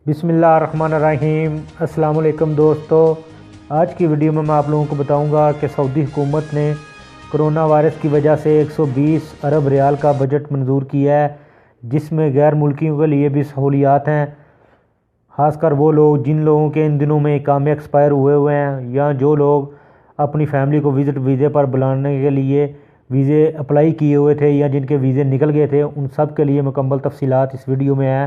بسم اللہ الرحمن الرحیم۔ السلام علیکم دوستو، آج کی ویڈیو میں آپ لوگوں کو بتاؤں گا کہ سعودی حکومت نے کرونا وائرس کی وجہ سے 120 ارب ریال کا بجٹ منظور کیا ہے، جس میں غیر ملکیوں کے لیے بھی سہولیات ہیں، خاص کر وہ لوگ جن لوگوں کے ان دنوں میں اقامے ایکسپائر ہوئے ہیں، یا جو لوگ اپنی فیملی کو وزٹ ویزے پر بلانے کے لیے ویزے اپلائی کیے ہوئے تھے یا جن کے ویزے نکل گئے تھے، ان سب کے لیے مکمل تفصیلات اس ویڈیو میں ہیں۔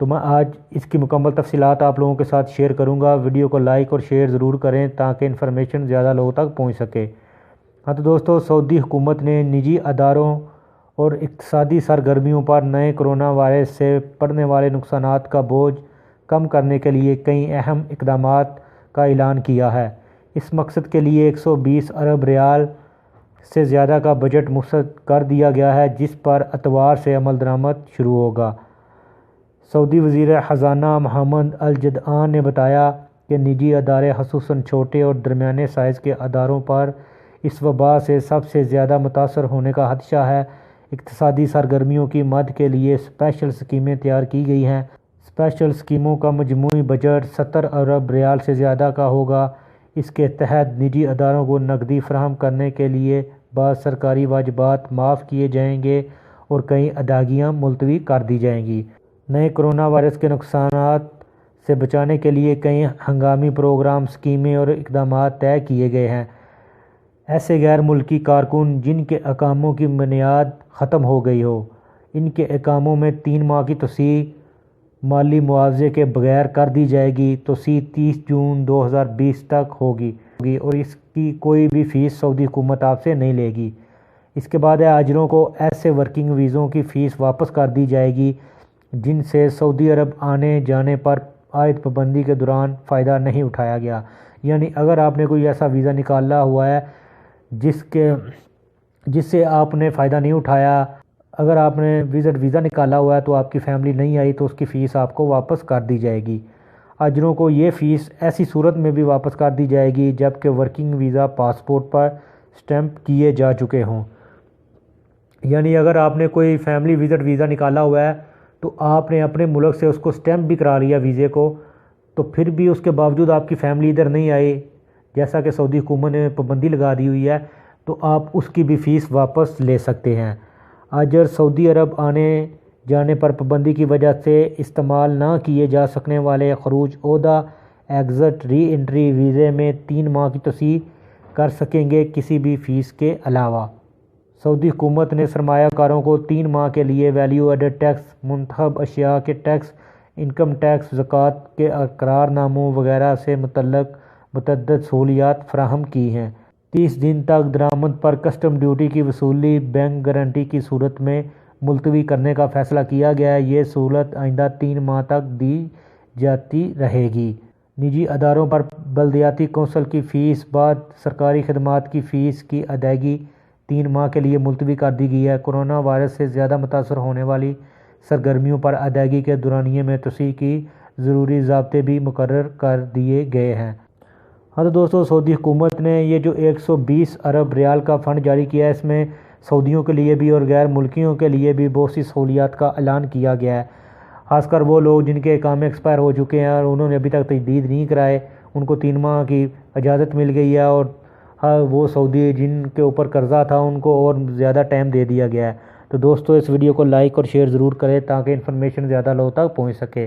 تو میں آج اس کی مکمل تفصیلات آپ لوگوں کے ساتھ شیئر کروں گا۔ ویڈیو کو لائک اور شیئر ضرور کریں تاکہ انفارمیشن زیادہ لوگوں تک پہنچ سکے۔ ہاں تو دوستو، سعودی حکومت نے نجی اداروں اور اقتصادی سرگرمیوں پر نئے کرونا وائرس سے پڑنے والے نقصانات کا بوجھ کم کرنے کے لیے کئی اہم اقدامات کا اعلان کیا ہے۔ اس مقصد کے لیے 120 ارب ریال سے زیادہ کا بجٹ مختص کر دیا گیا ہے، جس پر اتوار سے عمل درآمد شروع ہوگا۔ سعودی وزیر خزانہ محمد الجدعان نے بتایا کہ نجی ادارے، خصوصاً چھوٹے اور درمیانے سائز کے اداروں پر اس وبا سے سب سے زیادہ متاثر ہونے کا خدشہ ہے۔ اقتصادی سرگرمیوں کی مدد کے لیے اسپیشل اسکیمیں تیار کی گئی ہیں۔ اسپیشل اسکیموں کا مجموعی بجٹ 70 ارب ریال سے زیادہ کا ہوگا۔ اس کے تحت نجی اداروں کو نقدی فراہم کرنے کے لیے بعض سرکاری واجبات معاف کیے جائیں گے اور کئی ادائیگیاں ملتوی کر دی جائیں گی۔ نئے کرونا وائرس کے نقصانات سے بچانے کے لیے کئی ہنگامی پروگرام، اسکیمیں اور اقدامات طے کیے گئے ہیں۔ ایسے غیر ملکی کارکن جن کے اقاموں کی میعاد ختم ہو گئی ہو، ان کے اقاموں میں 3 ماہ کی توسیع مالی معاوضے کے بغیر کر دی جائے گی۔ توسیع 30 جون 2020 تک ہوگی اور اس کی کوئی بھی فیس سعودی حکومت آپ سے نہیں لے گی۔ اس کے بعد ہاجروں کو ایسے ورکنگ ویزوں کی فیس واپس کر دی جائے گی جن سے سعودی عرب آنے جانے پر عائد پابندی کے دوران فائدہ نہیں اٹھایا گیا۔ یعنی اگر آپ نے کوئی ایسا ویزا نکالا ہوا ہے جس سے آپ نے فائدہ نہیں اٹھایا، اگر آپ نے ویزا نکالا ہوا ہے تو آپ کی فیملی نہیں آئی تو اس کی فیس آپ کو واپس کر دی جائے گی۔ ہاجروں کو یہ فیس ایسی صورت میں بھی واپس کر دی جائے گی جبکہ ورکنگ ویزا پاسپورٹ پر سٹیمپ کیے جا چکے ہوں۔ یعنی اگر آپ نے کوئی فیملی ویزا نکالا ہوا ہے تو آپ نے اپنے ملک سے اس کو سٹیمپ بھی کرا لیا ویزے کو، تو پھر بھی اس کے باوجود آپ کی فیملی ادھر نہیں آئی، جیسا کہ سعودی حکومت نے پابندی لگا دی ہوئی ہے، تو آپ اس کی بھی فیس واپس لے سکتے ہیں۔ اگر سعودی عرب آنے جانے پر پابندی کی وجہ سے استعمال نہ کیے جا سکنے والے خروج عہدہ ایگزٹ ری انٹری ویزے میں 3 ماہ کی توسیع کر سکیں گے، کسی بھی فیس کے علاوہ۔ سعودی حکومت نے سرمایہ کاروں کو 3 ماہ کے لیے ویلیو ایڈڈ ٹیکس، منتخب اشیاء کے ٹیکس، انکم ٹیکس، زکوٰۃ کے اقرار ناموں وغیرہ سے متعلق متعدد سہولیات فراہم کی ہیں۔ 30 دن تک درآمد پر کسٹم ڈیوٹی کی وصولی بینک گارنٹی کی صورت میں ملتوی کرنے کا فیصلہ کیا گیا ہے۔ یہ سہولت آئندہ 3 ماہ تک دی جاتی رہے گی۔ نجی اداروں پر بلدیاتی کونسل کی فیس بعد سرکاری خدمات کی فیس کی ادائیگی 3 ماہ کے لیے ملتوی کر دی گئی ہے۔ کرونا وائرس سے زیادہ متاثر ہونے والی سرگرمیوں پر ادائیگی کے دورانیے میں توسیع کی ضروری ضابطے بھی مقرر کر دیے گئے ہیں۔ ہاں تو دوستو، سعودی حکومت نے یہ جو 120 ارب ریال کا فنڈ جاری کیا ہے، اس میں سعودیوں کے لیے بھی اور غیر ملکیوں کے لیے بھی بہت سی سہولیات کا اعلان کیا گیا ہے۔ خاص کر وہ لوگ جن کے اقامے ایکسپائر ہو چکے ہیں اور انہوں نے ابھی تک تجدید نہیں کرائے، ان کو 3 ماہ کی اجازت مل گئی ہے، اور وہ سعودی جن کے اوپر قرضہ تھا ان کو اور زیادہ ٹائم دے دیا گیا ہے۔ تو دوستو، اس ویڈیو کو لائک اور شیئر ضرور کریں تاکہ انفارمیشن زیادہ لوگوں تک پہنچ سکے۔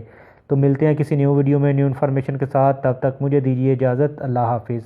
تو ملتے ہیں کسی نیو ویڈیو میں نیو انفارمیشن کے ساتھ، تب تک مجھے دیجیے اجازت۔ اللہ حافظ۔